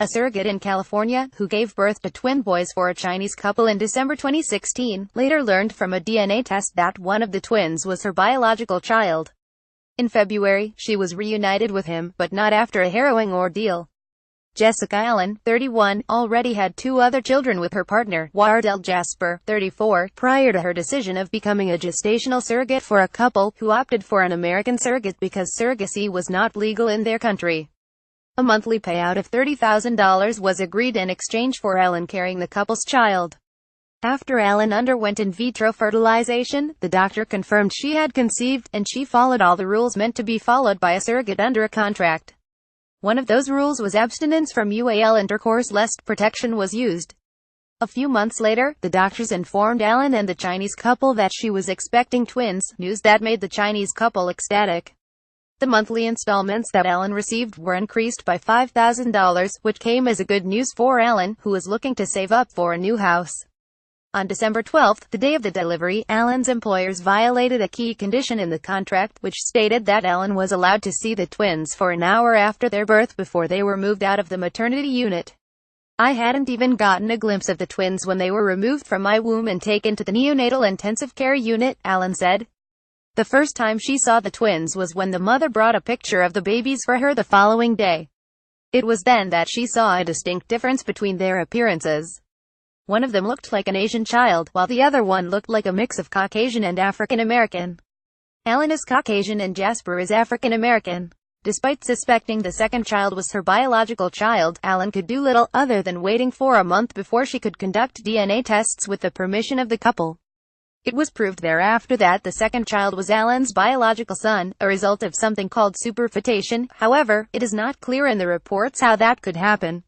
a surrogate in California, who gave birth to twin boys for a Chinese couple in December 2016, later learned from a DNA test that one of the twins was her biological child. In February, she was reunited with him, but not after a harrowing ordeal. Jessica Allen, 31, already had 2 other children with her partner, Wardell Jasper, 34, prior to her decision of becoming a gestational surrogate for a couple who opted for an American surrogate because surrogacy was not legal in their country. A monthly payout of $30,000 was agreed in exchange for Allen carrying the couple's child. After Allen underwent in vitro fertilization, the doctor confirmed she had conceived, and she followed all the rules meant to be followed by a surrogate under a contract. One of those rules was abstinence from UAL intercourse lest protection was used. A few months later, the doctors informed Allen and the Chinese couple that she was expecting twins, news that made the Chinese couple ecstatic. The monthly installments that Allen received were increased by $5,000, which came as a good news for Allen, who was looking to save up for a new house. On December 12, the day of the delivery, Allen's employers violated a key condition in the contract, which stated that Allen was allowed to see the twins for an hour after their birth before they were moved out of the maternity unit. "I hadn't even gotten a glimpse of the twins when they were removed from my womb and taken to the neonatal intensive care unit," Allen said. The first time she saw the twins was when the mother brought a picture of the babies for her the following day. It was then that she saw a distinct difference between their appearances. One of them looked like an Asian child, while the other one looked like a mix of Caucasian and African American. Allen is Caucasian and Jasper is African American. Despite suspecting the second child was her biological child, Allen could do little other than waiting for a month before she could conduct DNA tests with the permission of the couple. It was proved thereafter that the second child was Allen's biological son, a result of something called superfetation. However, it is not clear in the reports how that could happen.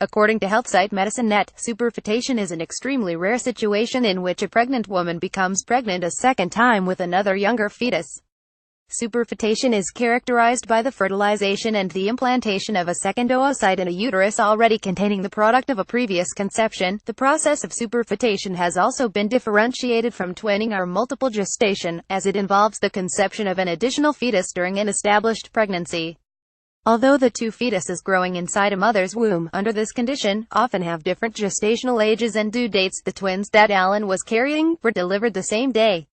According to health site Medicine.net, superfetation is an extremely rare situation in which a pregnant woman becomes pregnant a second time with another younger fetus. Superfetation is characterized by the fertilization and the implantation of a second oocyte in a uterus already containing the product of a previous conception. The process of superfetation has also been differentiated from twinning or multiple gestation, as it involves the conception of an additional fetus during an established pregnancy. Although the 2 fetuses growing inside a mother's womb, under this condition, often have different gestational ages and due dates, the twins that Allen was carrying were delivered the same day.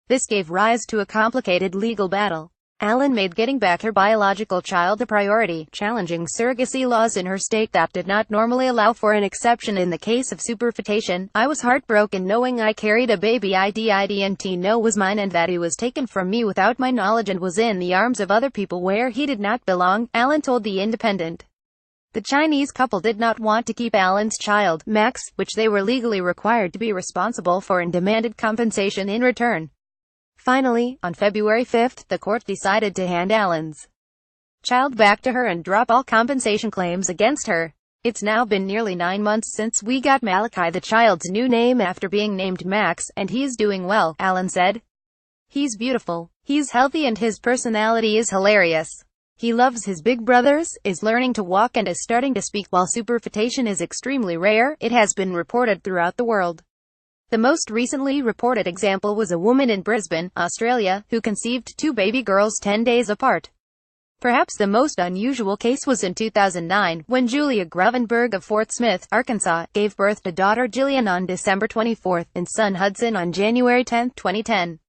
This gave rise to a complicated legal battle. Allen made getting back her biological child a priority, challenging surrogacy laws in her state that did not normally allow for an exception in the case of superfetation. "I was heartbroken knowing I carried a baby I didn't know was mine and that he was taken from me without my knowledge and was in the arms of other people where he did not belong," Allen told The Independent. The Chinese couple did not want to keep Allen's child, Max, which they were legally required to be responsible for, and demanded compensation in return. Finally, on February 5, the court decided to hand Allen's child back to her and drop all compensation claims against her. "It's now been nearly 9 months since we got Malachi, the child's new name after being named Max, and he's doing well," Allen said. "He's beautiful. He's healthy and his personality is hilarious. He loves his big brothers, is learning to walk and is starting to speak." While superfetation is extremely rare, it has been reported throughout the world. The most recently reported example was a woman in Brisbane, Australia, who conceived 2 baby girls 10 days apart. Perhaps the most unusual case was in 2009, when Julia Gravenberg of Fort Smith, Arkansas, gave birth to daughter Jillian on December 24, and son Hudson on January 10, 2010.